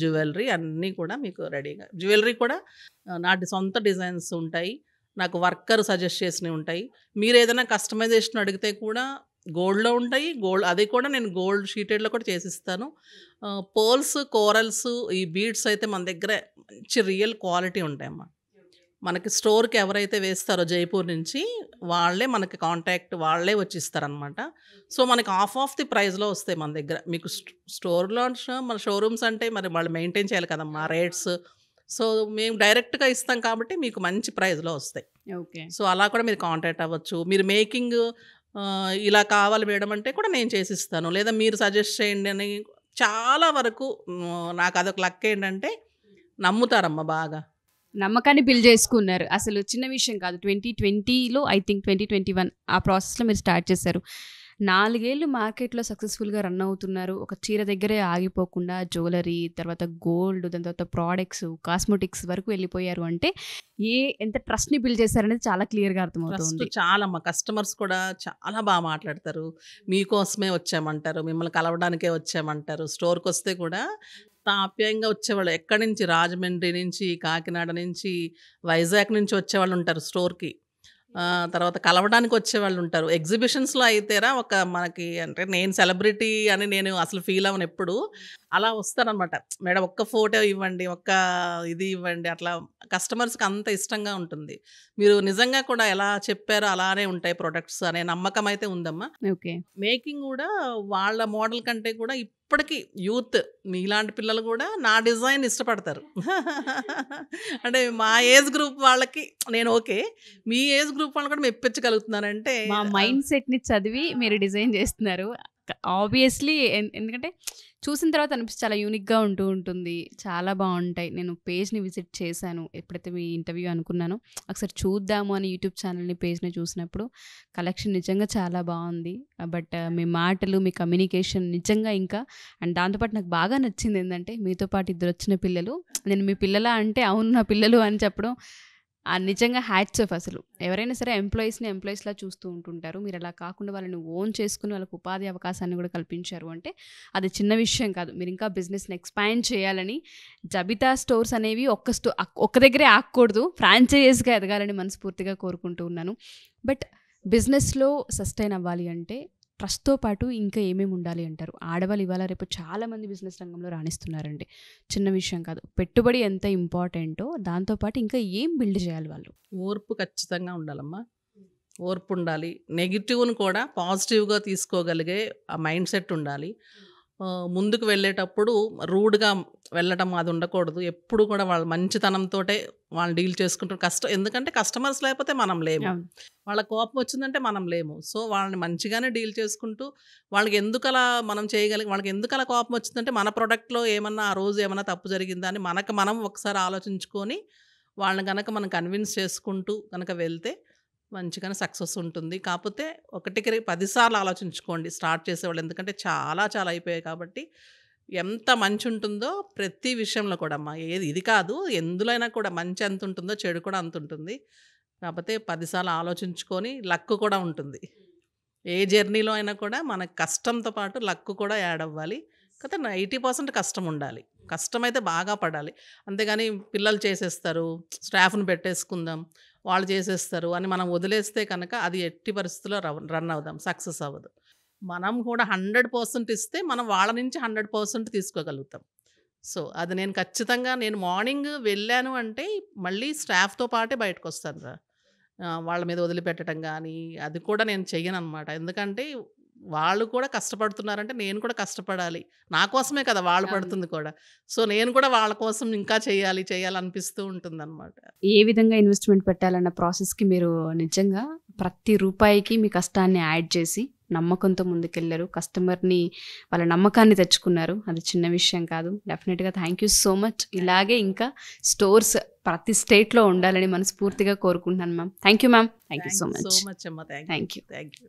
జ్యువెలరీ అన్నీ కూడా మీకు రెడీగా. జ్యువెలరీ కూడా నాటి సొంత డిజైన్స్ ఉంటాయి, నాకు వర్కర్ సజెస్ట్ చేసినవి ఉంటాయి. మీరు ఏదైనా కస్టమైజేషన్ అడిగితే కూడా గోల్డ్లో ఉంటాయి. అది కూడా నేను గోల్డ్ షీటెడ్లో కూడా చేసిస్తాను. పోల్స్, కోరల్స్, ఈ బీడ్స్ అయితే మన దగ్గర మంచి రియల్ క్వాలిటీ ఉంటాయమ్మా. మనకి స్టోర్కి ఎవరైతే వేస్తారో జైపూర్ నుంచి, వాళ్ళే మనకి కాంటాక్ట్, వాళ్ళే వచ్చి ఇస్తారనమాట. సో మనకి ఆఫ్ ది ప్రైస్లో వస్తాయి మన దగ్గర. మీకు స్టోర్లో మన షోరూమ్స్ అంటే మరి వాళ్ళు మెయింటైన్ చేయాలి కదమ్మా రేట్స్. సో మేము డైరెక్ట్గా ఇస్తాం కాబట్టి మీకు మంచి ప్రైస్లో వస్తాయి. ఓకే. సో అలా కూడా మీరు కాంటాక్ట్ అవ్వచ్చు. మీరు మేకింగ్ ఇలా కావాలి మేడం అంటే కూడా నేను చేసిస్తాను, లేదా మీరు సజెస్ట్ చేయండి అని. చాలా వరకు నాకు అదొక లక్ ఏంటంటే నమ్ముతారమ్మా బాగా. నమ్మకాన్ని బిల్డ్ చేసుకున్నారు. అసలు చిన్న విషయం కాదు. 2020లో ఐ థింక్ 2021 ఆ ప్రాసెస్లో మీరు స్టార్ట్ చేశారు. 4 ఏళ్ళు మార్కెట్లో సక్సెస్ఫుల్గా రన్ అవుతున్నారు. ఒక చీర దగ్గరే ఆగిపోకుండా జ్యువెలరీ, తర్వాత గోల్డ్, దాని తర్వాత ప్రోడక్ట్స్, కాస్మెటిక్స్ వరకు వెళ్ళిపోయారు అంటే ఎంత ట్రస్ట్ని బిల్డ్ చేశారనేది చాలా క్లియర్గా అర్థమవుతుంది. చాలా మా కస్టమర్స్ కూడా చాలా బాగా మాట్లాడతారు. మీకోసమే వచ్చామంటారు, మిమ్మల్ని కలవడానికే వచ్చామంటారు. స్టోర్కి వస్తే కూడా ఆప్యాయంగా వచ్చేవాళ్ళు. ఎక్కడి నుంచి, రాజమండ్రి నుంచి, కాకినాడ నుంచి, వైజాగ్ నుంచి వచ్చేవాళ్ళు ఉంటారు స్టోర్కి. తర్వాత కలవడానికి వచ్చేవాళ్ళు ఉంటారు. ఎగ్జిబిషన్స్లో అయితేరా మనకి అంటే నేను సెలబ్రిటీ అని నేను అసలు ఫీల్ అవ్వను ఎప్పుడు. అలా వస్తారనమాట, మేడం ఒక్క ఫోటో ఇవ్వండి, ఇది ఇవ్వండి. అట్లా కస్టమర్స్కి అంత ఇష్టంగా ఉంటుంది. మీరు నిజంగా కూడా ఎలా చెప్పారో అలానే ఉంటాయి ప్రొడక్ట్స్ అనే నమ్మకం అయితే ఉందమ్మా. ఓకే. మేకింగ్ కూడా వాళ్ళ మోడల్ కంటే కూడా ఇప్పటికీ యూత్, మీలాంటి పిల్లలు కూడా నా డిజైన్ ఇష్టపడతారు. అంటే మా ఏజ్ గ్రూప్ వాళ్ళకి నేను ఓకే, మీ ఏజ్ గ్రూప్ వాళ్ళు కూడా మెప్పించగలుగుతున్నానంటే మా మైండ్ సెట్ని చదివి మీరు డిజైన్ చేస్తున్నారు. ఆబ్వియస్లీ ఎందుకంటే చూసిన తర్వాత అనిపిస్తుంది చాలా యూనిక్గా ఉంటుంది, చాలా బాగుంటాయి. నేను పేజ్ని విజిట్ చేశాను ఎప్పుడైతే మీ ఇంటర్వ్యూ అనుకున్నానో, ఒకసారి చూద్దాము అని యూట్యూబ్ ఛానల్ని పేజ్ని చూసినప్పుడు కలెక్షన్ నిజంగా చాలా బాగుంది. బట్ మీ మాటలు, మీ కమ్యూనికేషన్ నిజంగా ఇంకా, అండ్ దాంతోపాటు నాకు బాగా నచ్చింది ఏంటంటే మీతో పాటు ఇద్దరు వచ్చిన పిల్లలు, నేను మీ పిల్లలా అంటే అవును నా పిల్లలు అని చెప్పడం నిజంగా హ్యాట్స్ ఆఫ్. అసలు ఎవరైనా సరే ఎంప్లాయీస్లా చూస్తూ ఉంటుంటారు, మీరు అలా కాకుండా వాళ్ళని ఓన్ చేసుకుని వాళ్ళకి ఉపాధి అవకాశాన్ని కూడా కల్పించారు అంటే అది చిన్న విషయం కాదు. మీరు ఇంకా బిజినెస్ని ఎక్స్పాండ్ చేయాలని, జబితా స్టోర్స్ అనేవి ఒక్క దగ్గరే ఆగకూడదు, ఫ్రాంచైజీస్గా ఎదగాలని మనస్ఫూర్తిగా కోరుకుంటూ ఉన్నాను. బట్ బిజినెస్లో సస్టైన్ అవ్వాలి అంటే ట్రస్ట్తో పాటు ఇంకా ఏమేమి ఉండాలి అంటారు? ఆడవాళ్ళు ఇవాళ రేపు చాలామంది బిజినెస్ రంగంలో రాణిస్తున్నారండి, చిన్న విషయం కాదు. పెట్టుబడి ఎంత ఇంపార్టెంటో దాంతోపాటు ఇంకా ఏం బిల్డ్ చేయాలి వాళ్ళు? ఓర్పు ఖచ్చితంగా ఉండాలమ్మా, ఓర్పు ఉండాలి. నెగిటివ్ను కూడా పాజిటివ్గా తీసుకోగలిగే ఆ మైండ్ సెట్ ఉండాలి. ముందుకు వెళ్ళేటప్పుడు రూడ్గా వెళ్ళటం అది ఉండకూడదు. ఎప్పుడు కూడా వాళ్ళు మంచితనంతోటే వాళ్ళు డీల్ చేసుకుంటారు. ఎందుకంటే కస్టమర్స్ లేకపోతే మనం లేము, వాళ్ళ కోపం వచ్చిందంటే మనం లేము. సో వాళ్ళని మంచిగానే డీల్ చేసుకుంటూ వాళ్ళకి ఎందుకు అలా మనం వాళ్ళకి ఎందుకు అలా కోపం వచ్చిందంటే మన ప్రోడక్ట్లో ఏమన్నా ఆ రోజు ఏమన్నా తప్పు జరిగిందా అని మనం ఒకసారి ఆలోచించుకొని వాళ్ళని కనుక మనం కన్విన్స్ చేసుకుంటూ కనుక వెళ్తే మంచిగానే సక్సెస్ ఉంటుంది. కాకపోతే 1కి 10 సార్లు ఆలోచించుకోండి స్టార్ట్ చేసేవాళ్ళు, ఎందుకంటే చాలా చాలా అయిపోయాయి. కాబట్టి ఎంత మంచి ఉంటుందో ప్రతి విషయంలో కూడా అమ్మా, ఇది కాదు ఎందులో అయినా కూడా మంచి ఎంత ఉంటుందో చెడు కూడా అంత ఉంటుంది. కాకపోతే 10 సార్లు ఆలోచించుకొని లక్ కూడా ఉంటుంది. ఏ జర్నీలో అయినా కూడా మనకు కష్టంతో పాటు లక్ కూడా యాడ్ అవ్వాలి. కాకపోతే 80% కష్టం ఉండాలి, కష్టమైతే బాగా పడాలి. అంతేగాని పిల్లలు చేసేస్తారు, స్టాఫ్ను పెట్టేసుకుందాం, వాళ్ళు చేసేస్తారు అని మనం వదిలేస్తే కనుక అది ఎట్టి పరిస్థితుల్లో రన్ అవుదాం, సక్సెస్ అవ్వదు. మనం కూడా 100% ఇస్తే మనం వాళ్ళ నుంచి 100% తీసుకోగలుగుతాం. సో అది నేను ఖచ్చితంగా మార్నింగ్ వెళ్ళాను అంటే మళ్ళీ స్టాఫ్తో పాటే బయటకు వస్తాను. వాళ్ళ మీద వదిలిపెట్టడం కానీ అది కూడా నేను చెయ్యను అనమాట. ఎందుకంటే వాళ్ళు కూడా కష్టపడుతున్నారంటే నేను కూడా కష్టపడాలి, నా కోసమే కదా వాళ్ళు పడుతుంది కూడా. సో నేను కూడా వాళ్ళ కోసం ఇంకా చేయాలనిపిస్తూ ఉంటుందన్నమాట. ఏ విధంగా ఇన్వెస్ట్మెంట్ పెట్టాలన్న ప్రాసెస్కి మీరు నిజంగా ప్రతి రూపాయికి మీ కష్టాన్ని యాడ్ చేసి నమ్మకంతో ముందుకెళ్ళారు, కస్టమర్ని వాళ్ళ నమ్మకాన్ని తెచ్చుకున్నారు. అది చిన్న విషయం కాదు. డెఫినెట్గా థ్యాంక్ యూ సో మచ్. ఇలాగే ఇంకా స్టోర్స్ ప్రతి స్టేట్లో ఉండాలని మనస్ఫూర్తిగా కోరుకుంటున్నాను ma'am. Thank you ma'am. Thank you so much అమ్మా. Thank you. Thank you.